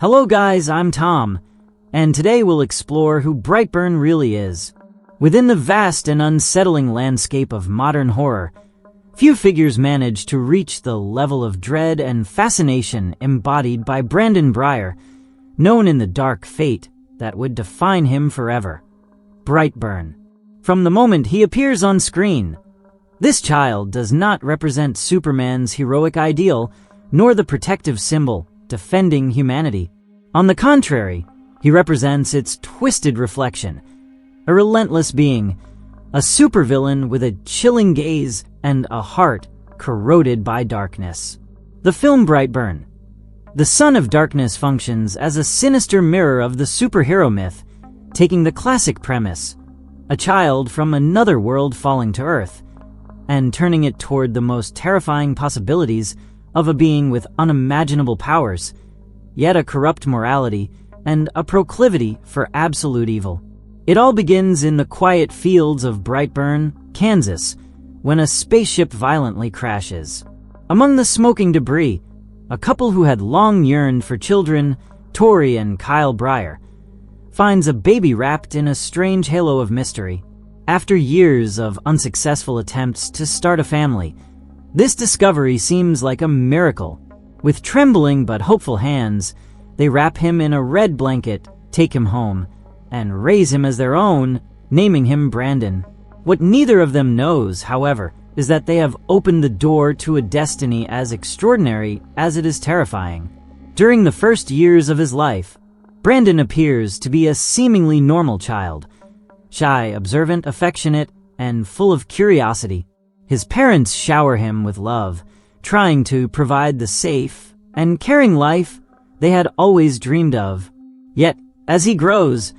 Hello guys, I'm Tom, and today we'll explore who Brightburn really is. Within the vast and unsettling landscape of modern horror, few figures manage to reach the level of dread and fascination embodied by Brandon Breyer, known in the dark fate that would define him forever. Brightburn. From the moment he appears on screen, this child does not represent Superman's heroic ideal, nor the protective symbol defending humanity. On the contrary, he represents its twisted reflection, a relentless being, a supervillain with a chilling gaze and a heart corroded by darkness. The film Brightburn. The Son of Darkness functions as a sinister mirror of the superhero myth, taking the classic premise, a child from another world falling to Earth, and turning it toward the most terrifying possibilities of a being with unimaginable powers, yet a corrupt morality and a proclivity for absolute evil. It all begins in the quiet fields of Brightburn, Kansas, when a spaceship violently crashes. Among the smoking debris, a couple who had long yearned for children, Tori and Kyle Breyer, finds a baby wrapped in a strange halo of mystery. After years of unsuccessful attempts to start a family, this discovery seems like a miracle. With trembling but hopeful hands, they wrap him in a red blanket, take him home, and raise him as their own, naming him Brandon. What neither of them knows, however, is that they have opened the door to a destiny as extraordinary as it is terrifying. During the first years of his life, Brandon appears to be a seemingly normal child, shy, observant, affectionate, and full of curiosity. His parents shower him with love, trying to provide the safe and caring life they had always dreamed of. Yet, as he grows,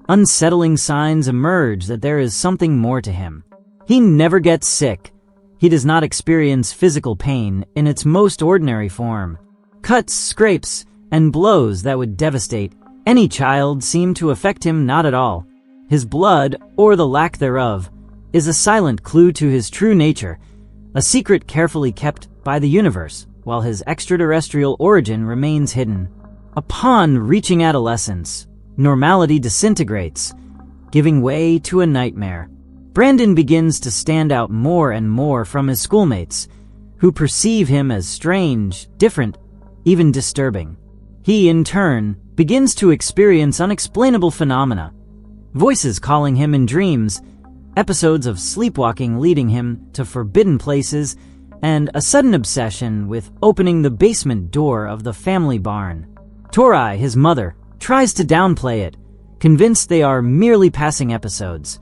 unsettling signs emerge that there is something more to him. He never gets sick. He does not experience physical pain in its most ordinary form. Cuts, scrapes, and blows that would devastate any child seem to affect him not at all. His blood, or the lack thereof, is a silent clue to his true nature, a secret carefully kept by the universe, while his extraterrestrial origin remains hidden. Upon reaching adolescence, normality disintegrates, giving way to a nightmare. Brandon begins to stand out more and more from his schoolmates, who perceive him as strange, different, even disturbing. He, in turn, begins to experience unexplainable phenomena, voices calling him in dreams, episodes of sleepwalking leading him to forbidden places, and a sudden obsession with opening the basement door of the family barn. Tori, his mother, tries to downplay it, convinced they are merely passing episodes.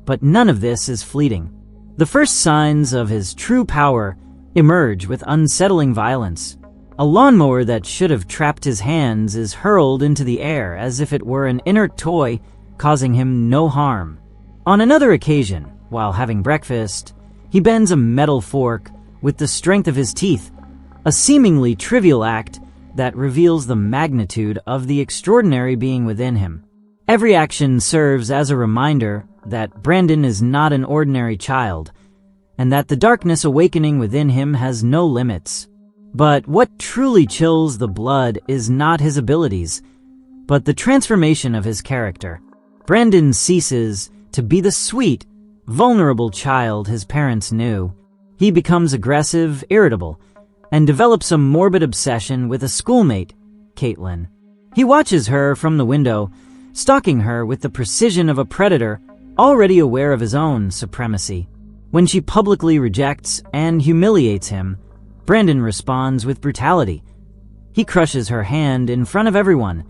But none of this is fleeting. The first signs of his true power emerge with unsettling violence. A lawnmower that should have trapped his hands is hurled into the air as if it were an inert toy, causing him no harm. On another occasion, while having breakfast, he bends a metal fork with the strength of his teeth, a seemingly trivial act that reveals the magnitude of the extraordinary being within him. Every action serves as a reminder that Brandon is not an ordinary child, and that the darkness awakening within him has no limits. But what truly chills the blood is not his abilities, but the transformation of his character. Brandon ceases to be the sweet, vulnerable child his parents knew. He becomes aggressive, irritable, and develops a morbid obsession with a schoolmate, Caitlin. He watches her from the window, stalking her with the precision of a predator already aware of his own supremacy. When she publicly rejects and humiliates him, Brandon responds with brutality. He crushes her hand in front of everyone,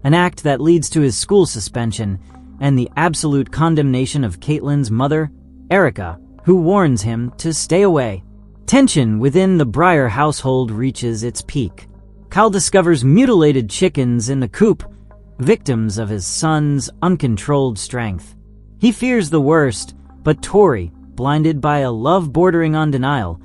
an act that leads to his school suspension and the absolute condemnation of Caitlin's mother, Erica, who warns him to stay away. Tension within the Breyer household reaches its peak. Kyle discovers mutilated chickens in the coop, victims of his son's uncontrolled strength. He fears the worst, but Tori, blinded by a love bordering on denial,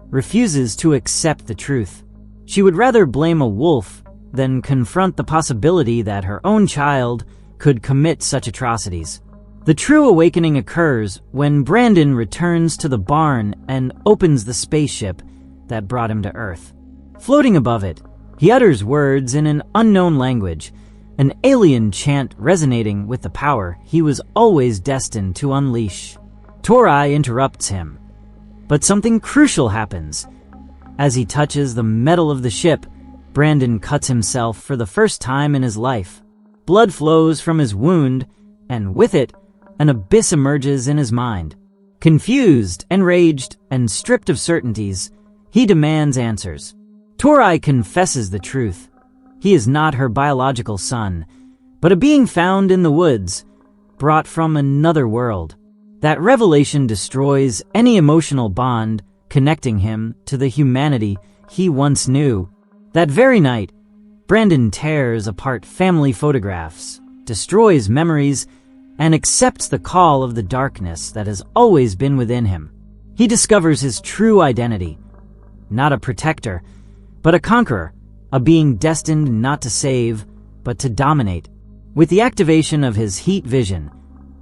refuses to accept the truth. She would rather blame a wolf than confront the possibility that her own child could commit such atrocities. The true awakening occurs when Brandon returns to the barn and opens the spaceship that brought him to Earth. Floating above it, He utters words in an unknown language, an alien chant resonating with the power he was always destined to unleash. Torai interrupts him, but something crucial happens. As he touches the metal of the ship, Brandon cuts himself for the first time in his life. Blood flows from his wound, and with it, an abyss emerges in his mind. Confused, enraged, and stripped of certainties, he demands answers. Torai confesses the truth. He is not her biological son, but a being found in the woods, brought from another world. That revelation destroys any emotional bond connecting him to the humanity he once knew. That very night, Brandon tears apart family photographs, destroys memories, and accepts the call of the darkness that has always been within him. He discovers his true identity, not a protector, but a conqueror, a being destined not to save, but to dominate. With the activation of his heat vision,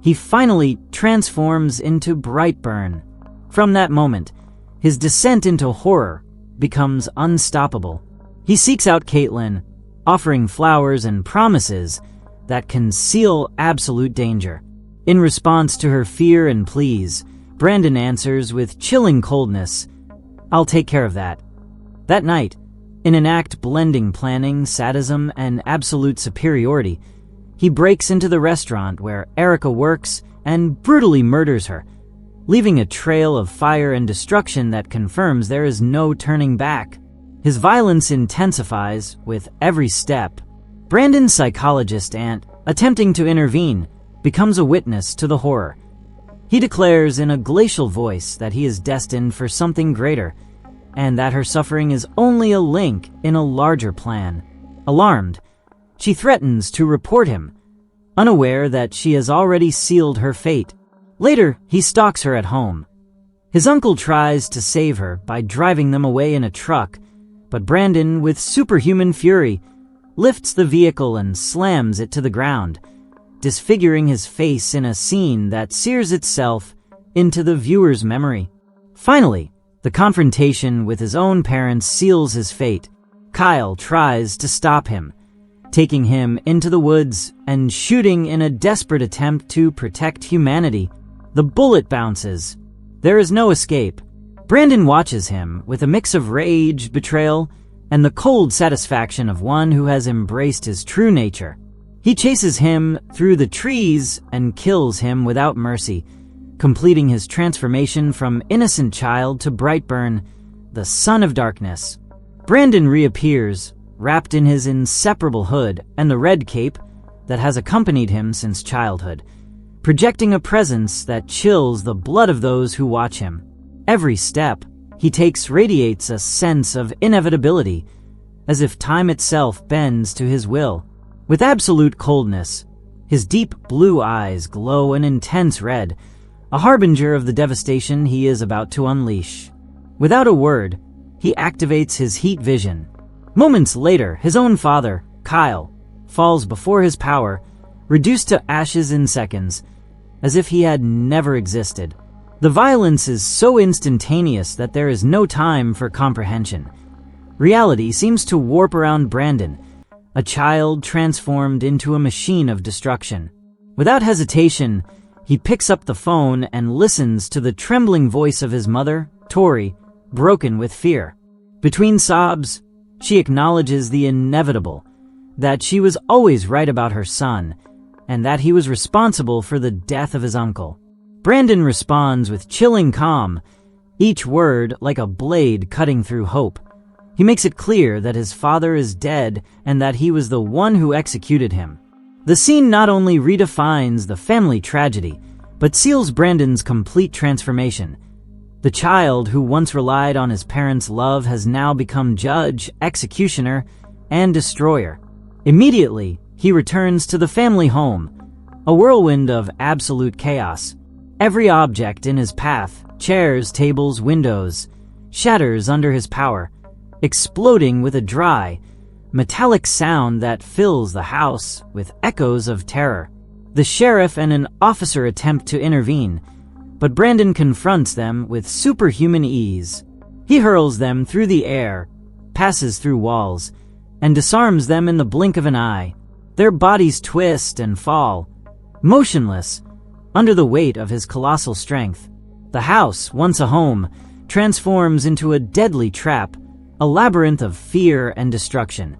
he finally transforms into Brightburn. From that moment, his descent into horror becomes unstoppable. He seeks out Caitlin, offering flowers and promises that conceal absolute danger. In response to her fear and pleas, Brandon answers with chilling coldness, "I'll take care of that." That night, in an act blending planning, sadism, and absolute superiority, he breaks into the restaurant where Erica works and brutally murders her, leaving a trail of fire and destruction that confirms there is no turning back. His violence intensifies with every step. Brandon's psychologist aunt, attempting to intervene, becomes a witness to the horror. He declares in a glacial voice that he is destined for something greater, and that her suffering is only a link in a larger plan. Alarmed, she threatens to report him, unaware that she has already sealed her fate. Later, he stalks her at home. His uncle tries to save her by driving them away in a truck, but Brandon, with superhuman fury, lifts the vehicle and slams it to the ground, disfiguring his face in a scene that sears itself into the viewer's memory. Finally, the confrontation with his own parents seals his fate. Kyle tries to stop him, taking him into the woods and shooting in a desperate attempt to protect humanity. The bullet bounces. There is no escape. Brandon watches him with a mix of rage, betrayal, and the cold satisfaction of one who has embraced his true nature. He chases him through the trees and kills him without mercy, completing his transformation from innocent child to Brightburn, the son of darkness. Brandon reappears, wrapped in his inseparable hood and the red cape that has accompanied him since childhood, projecting a presence that chills the blood of those who watch him. Every step he takes radiates a sense of inevitability, as if time itself bends to his will. With absolute coldness, his deep blue eyes glow an intense red, a harbinger of the devastation he is about to unleash. Without a word, he activates his heat vision. Moments later, his own father, Kyle, falls before his power, reduced to ashes in seconds, as if he had never existed. The violence is so instantaneous that there is no time for comprehension. Reality seems to warp around Brandon, a child transformed into a machine of destruction. Without hesitation, he picks up the phone and listens to the trembling voice of his mother, Tori, broken with fear. Between sobs, she acknowledges the inevitable, that she was always right about her son, and that he was responsible for the death of his uncle. Brandon responds with chilling calm, each word like a blade cutting through hope. He makes it clear that his father is dead and that he was the one who executed him. The scene not only redefines the family tragedy, but seals Brandon's complete transformation. The child who once relied on his parents' love has now become judge, executioner, and destroyer. Immediately, he returns to the family home, a whirlwind of absolute chaos. Every object in his path, chairs, tables, windows, shatters under his power, exploding with a dry, metallic sound that fills the house with echoes of terror. The sheriff and an officer attempt to intervene, but Brandon confronts them with superhuman ease. He hurls them through the air, passes through walls, and disarms them in the blink of an eye. Their bodies twist and fall, motionless, under the weight of his colossal strength. The house, once a home, transforms into a deadly trap, a labyrinth of fear and destruction,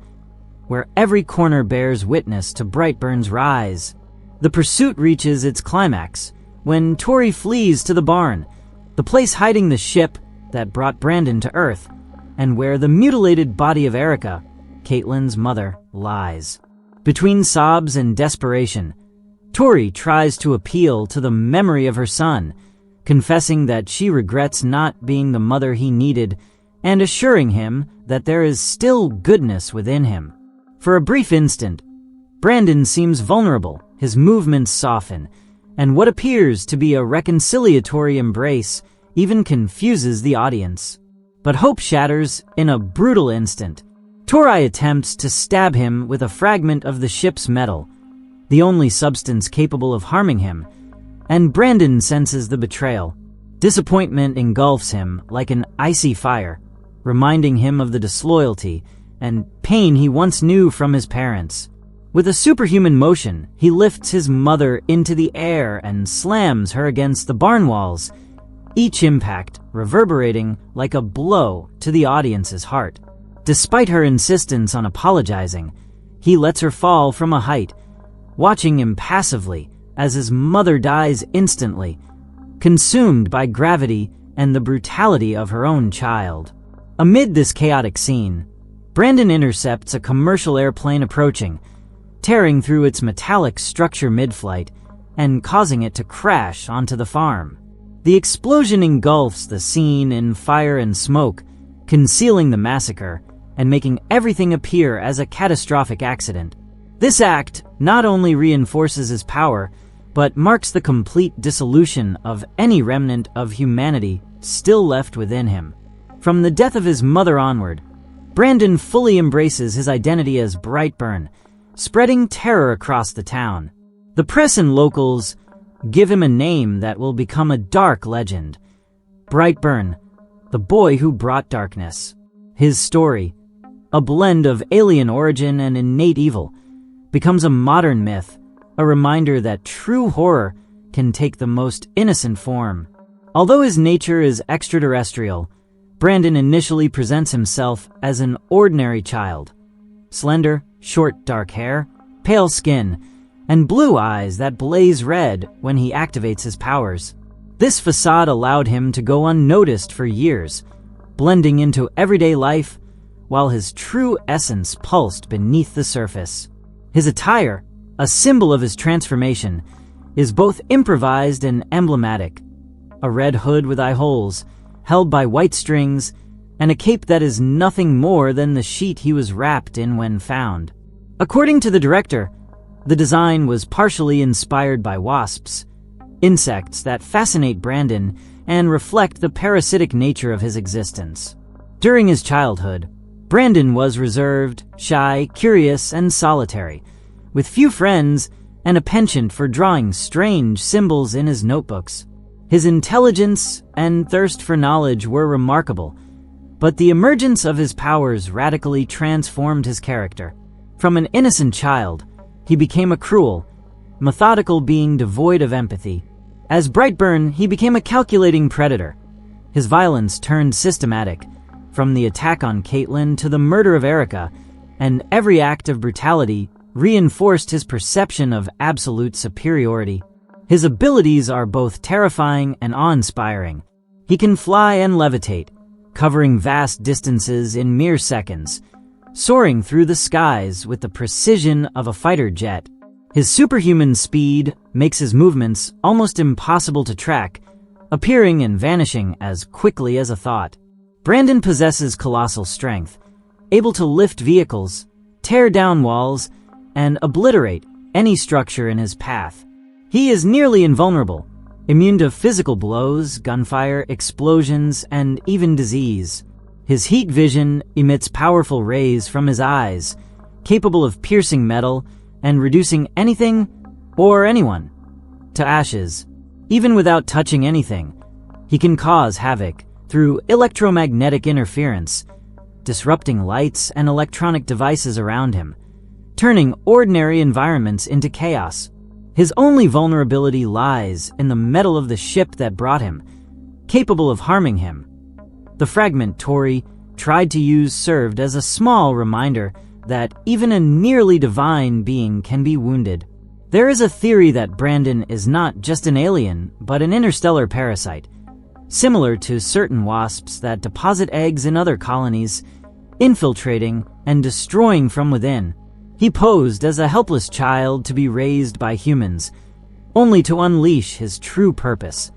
where every corner bears witness to Brightburn's rise. The pursuit reaches its climax when Tori flees to the barn, the place hiding the ship that brought Brandon to Earth, and where the mutilated body of Erica, Caitlin's mother, lies. Between sobs and desperation, Tori tries to appeal to the memory of her son, confessing that she regrets not being the mother he needed and assuring him that there is still goodness within him. For a brief instant, Brandon seems vulnerable, his movements soften, and what appears to be a reconciliatory embrace even confuses the audience. But hope shatters in a brutal instant. Tori attempts to stab him with a fragment of the ship's metal, the only substance capable of harming him, and Brandon senses the betrayal. Disappointment engulfs him like an icy fire, reminding him of the disloyalty and pain he once knew from his parents. With a superhuman motion, he lifts his mother into the air and slams her against the barn walls, each impact reverberating like a blow to the audience's heart. Despite her insistence on apologizing, he lets her fall from a height, watching impassively as his mother dies instantly, consumed by gravity and the brutality of her own child. Amid this chaotic scene, Brandon intercepts a commercial airplane approaching, tearing through its metallic structure mid-flight and causing it to crash onto the farm. The explosion engulfs the scene in fire and smoke, concealing the massacre and making everything appear as a catastrophic accident. This act not only reinforces his power, but marks the complete dissolution of any remnant of humanity still left within him. From the death of his mother onward, Brandon fully embraces his identity as Brightburn, spreading terror across the town. The press and locals give him a name that will become a dark legend. Brightburn, the boy who brought darkness. His story, a blend of alien origin and innate evil, becomes a modern myth, a reminder that true horror can take the most innocent form. Although his nature is extraterrestrial, Brandon initially presents himself as an ordinary child. Slender, short dark hair, pale skin, and blue eyes that blaze red when he activates his powers. This facade allowed him to go unnoticed for years, blending into everyday life while his true essence pulsed beneath the surface. His attire, a symbol of his transformation, is both improvised and emblematic. A red hood with eye holes, held by white strings, and a cape that is nothing more than the sheet he was wrapped in when found. According to the director, the design was partially inspired by wasps, insects that fascinate Brandon and reflect the parasitic nature of his existence. During his childhood, Brandon was reserved, shy, curious, and solitary, with few friends and a penchant for drawing strange symbols in his notebooks. His intelligence and thirst for knowledge were remarkable, but the emergence of his powers radically transformed his character. From an innocent child, he became a cruel, methodical being devoid of empathy. As Brightburn, he became a calculating predator. His violence turned systematic, from the attack on Caitlin to the murder of Erica, and every act of brutality reinforced his perception of absolute superiority. His abilities are both terrifying and awe-inspiring. He can fly and levitate, covering vast distances in mere seconds, soaring through the skies with the precision of a fighter jet. His superhuman speed makes his movements almost impossible to track, appearing and vanishing as quickly as a thought. Brandon possesses colossal strength, able to lift vehicles, tear down walls, and obliterate any structure in his path. He is nearly invulnerable, immune to physical blows, gunfire, explosions, and even disease. His heat vision emits powerful rays from his eyes, capable of piercing metal and reducing anything or anyone to ashes. Even without touching anything, he can cause havoc through electromagnetic interference, disrupting lights and electronic devices around him, turning ordinary environments into chaos. His only vulnerability lies in the metal of the ship that brought him, capable of harming him. The fragment Tori tried to use served as a small reminder that even a nearly divine being can be wounded. There is a theory that Brandon is not just an alien, but an interstellar parasite, similar to certain wasps that deposit eggs in other colonies, infiltrating and destroying from within. He posed as a helpless child to be raised by humans, only to unleash his true purpose: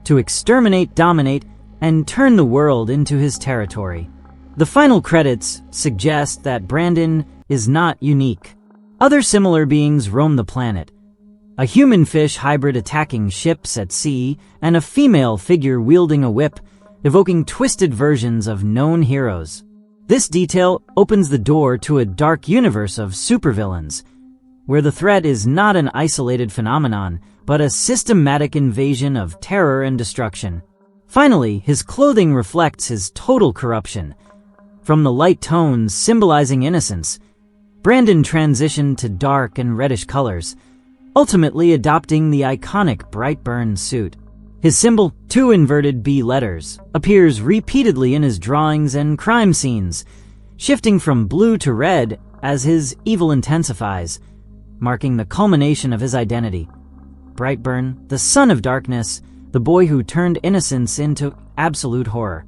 to exterminate, dominate, and turn the world into his territory. The final credits suggest that Brandon is not unique. Other similar beings roam the planet: a human-fish hybrid attacking ships at sea, and a female figure wielding a whip, evoking twisted versions of known heroes. This detail opens the door to a dark universe of supervillains, where the threat is not an isolated phenomenon, but a systematic invasion of terror and destruction. Finally, his clothing reflects his total corruption. From the light tones symbolizing innocence, Brandon transitioned to dark and reddish colors, ultimately adopting the iconic Brightburn suit. His symbol, two inverted B letters, appears repeatedly in his drawings and crime scenes, shifting from blue to red as his evil intensifies, marking the culmination of his identity. Brightburn, the son of darkness, the boy who turned innocence into absolute horror.